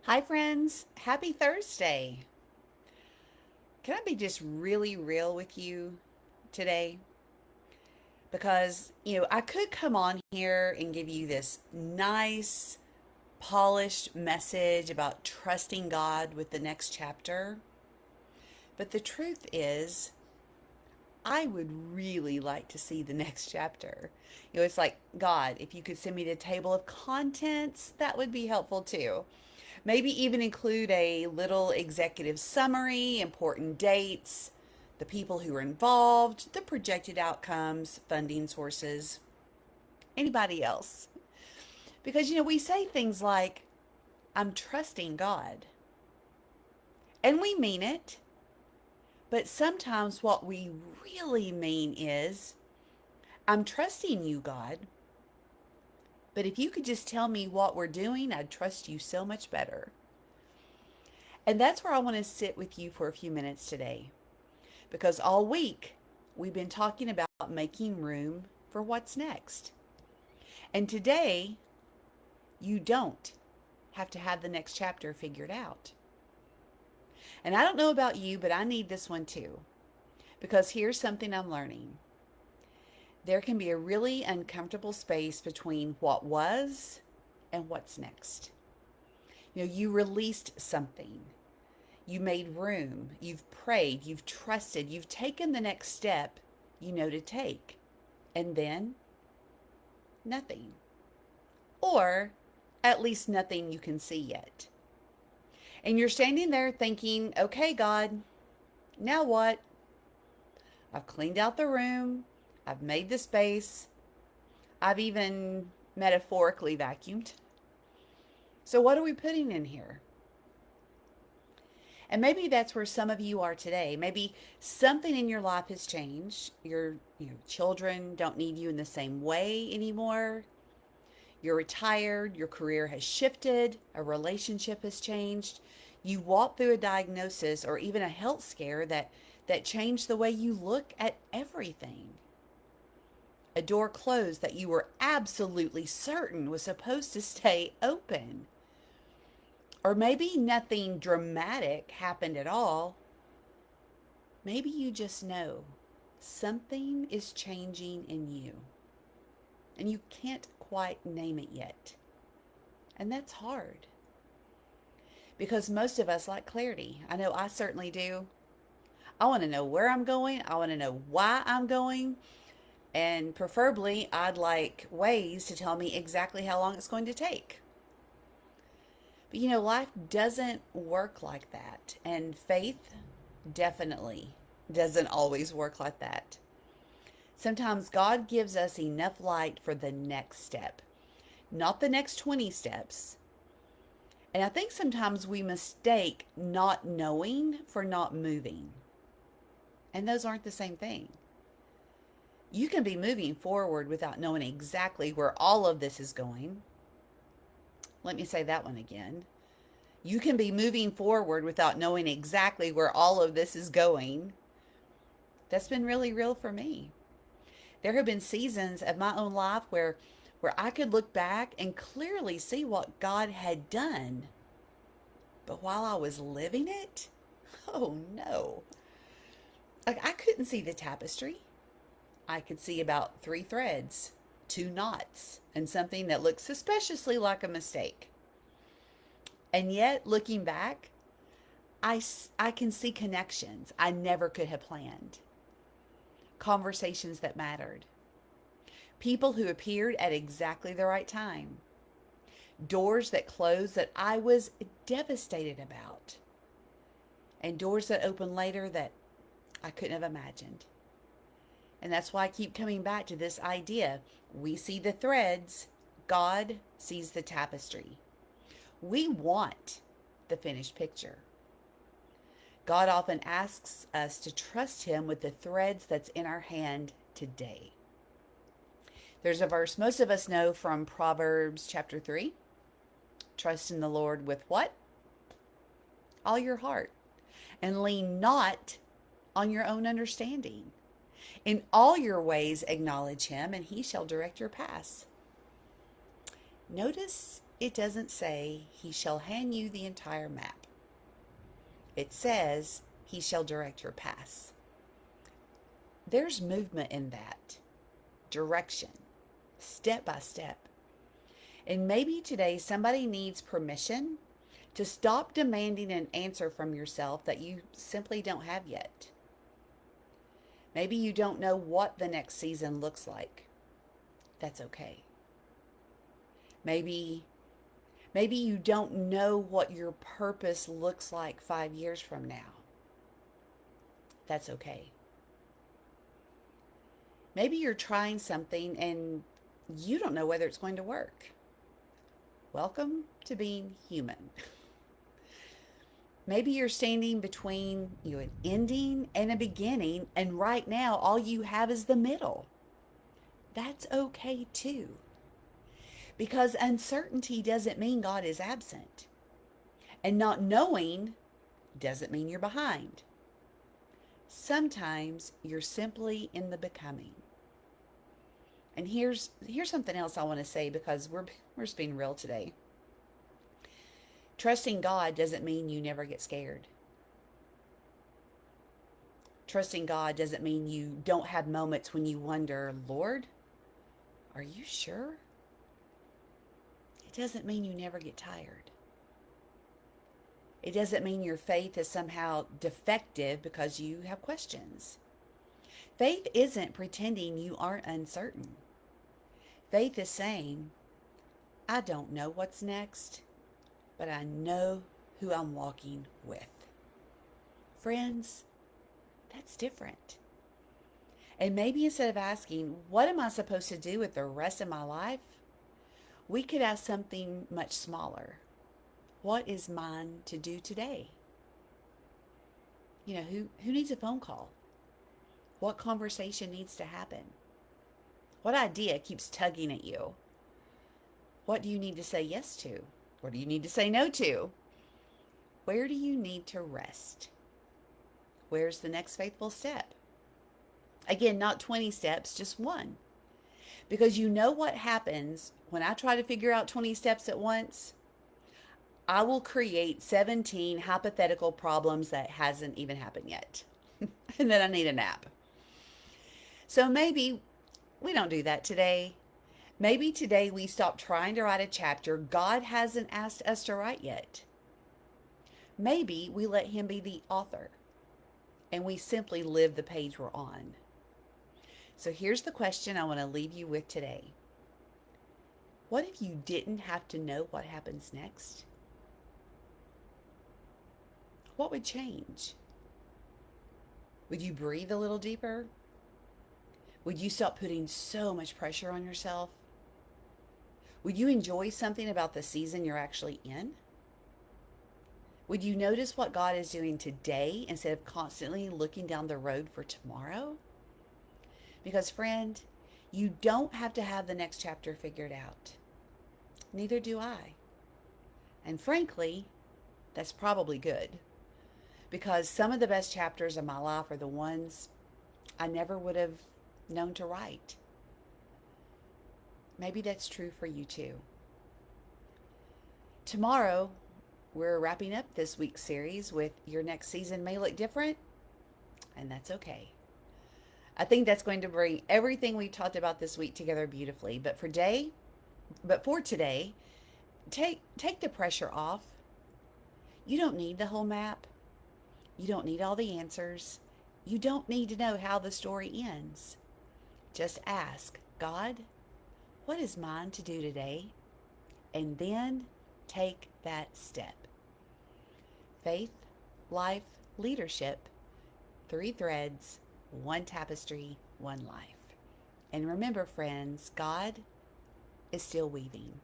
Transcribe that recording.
Hi, friends. Happy Thursday. Can I be just really real with you today? Because, I could come on here and give you this nice, polished message about trusting God with the next chapter. But the truth is, I would really like to see the next chapter. It's like, God, if you could send me the table of contents, that would be helpful too. Maybe even include a little executive summary, important dates, the people who are involved, the projected outcomes, funding sources, anybody else. Because, we say things like, I'm trusting God. And we mean it. But sometimes what we really mean is, I'm trusting you, God. But if you could just tell me what we're doing, I'd trust you so much better. And that's where I want to sit with you for a few minutes today. Because all week we've been talking about making room for what's next. And today, you don't have to have the next chapter figured out. And I don't know about you, but I need this one too. Because here's something I'm learning: there can be a really uncomfortable space between what was and what's next. You released something. You made room. You've prayed. You've trusted. You've taken the next step to take. And then nothing. Or at least nothing you can see yet. And you're standing there thinking, okay, God, now what? I've cleaned out the room. I've made the space. I've even metaphorically vacuumed. So what are we putting in here? And maybe that's where some of you are today. Maybe something in your life has changed. Your children don't need you in the same way anymore. You're retired, your career has shifted, a relationship has changed. You walked through a diagnosis or even a health scare that changed the way you look at everything. A door closed that you were absolutely certain was supposed to stay open. Or maybe nothing dramatic happened at all. Maybe you just know something is changing in you and you can't quite name it yet. And that's hard because most of us like clarity. I know I certainly do. I want to know where I'm going. I want to know why I'm going. And preferably, I'd like ways to tell me exactly how long it's going to take. But life doesn't work like that. And faith definitely doesn't always work like that. Sometimes God gives us enough light for the next step, not the next 20 steps. And I think sometimes we mistake not knowing for not moving. And those aren't the same thing. You can be moving forward without knowing exactly where all of this is going. Let me say that one again. You can be moving forward without knowing exactly where all of this is going. That's been really real for me. There have been seasons of my own life where I could look back and clearly see what God had done. But while I was living it, oh no. Like I couldn't see the tapestry. I could see about 3 threads, 2 knots, and something that looked suspiciously like a mistake. And yet, looking back, I can see connections I never could have planned, conversations that mattered, people who appeared at exactly the right time, doors that closed that I was devastated about, and doors that opened later that I couldn't have imagined. And that's why I keep coming back to this idea. We see the threads, God sees the tapestry. We want the finished picture. God often asks us to trust Him with the threads that's in our hand today. There's a verse most of us know from Proverbs chapter 3. Trust in the Lord with what? All your heart. And lean not on your own understanding. In all your ways acknowledge Him, and He shall direct your paths. Notice it doesn't say he shall hand you the entire map. It says he shall direct your paths. There's movement in that direction, step by step. And maybe today somebody needs permission to stop demanding an answer from yourself that you simply don't have yet. Maybe you don't know what the next season looks like. That's okay. Maybe you don't know what your purpose looks like 5 years from now. That's okay. Maybe you're trying something and you don't know whether it's going to work. Welcome to being human. Maybe you're standing between an ending and a beginning, and right now all you have is the middle. That's okay too. Because uncertainty doesn't mean God is absent. And not knowing doesn't mean you're behind. Sometimes you're simply in the becoming. And here's something else I want to say, because we're just being real today. Trusting God doesn't mean you never get scared. Trusting God doesn't mean you don't have moments when you wonder, Lord, are you sure? It doesn't mean you never get tired. It doesn't mean your faith is somehow defective because you have questions. Faith isn't pretending you aren't uncertain. Faith is saying, I don't know what's next, but I know who I'm walking with. Friends, that's different. And maybe instead of asking, what am I supposed to do with the rest of my life? We could ask something much smaller. What is mine to do today? Who needs a phone call? What conversation needs to happen? What idea keeps tugging at you? What do you need to say yes to? What do you need to say no to? Where do you need to rest? Where's the next faithful step? Again, not 20 steps, just one. Because you know what happens when I try to figure out 20 steps at once? I will create 17 hypothetical problems that hasn't even happened yet. And then I need a nap. So maybe we don't do that today. Maybe today we stop trying to write a chapter God hasn't asked us to write yet. Maybe we let him be the author and we simply live the page we're on. So here's the question I want to leave you with today. What if you didn't have to know what happens next? What would change? Would you breathe a little deeper? Would you stop putting so much pressure on yourself? Would you enjoy something about the season you're actually in? Would you notice what God is doing today instead of constantly looking down the road for tomorrow? Because, friend, you don't have to have the next chapter figured out. Neither do I. And frankly, that's probably good. Because some of the best chapters of my life are the ones I never would have known to write. Maybe that's true for you too. Tomorrow, we're wrapping up this week's series with Your Next Season May Look Different, and that's okay. I think that's going to bring everything we talked about this week together beautifully. But for today, take the pressure off. You don't need the whole map. You don't need all the answers. You don't need to know how the story ends. Just ask, God, what is mine to do today? And then take that step. Faith, life, leadership, 3 threads, 1 tapestry, 1 life. And remember, friends, God is still weaving.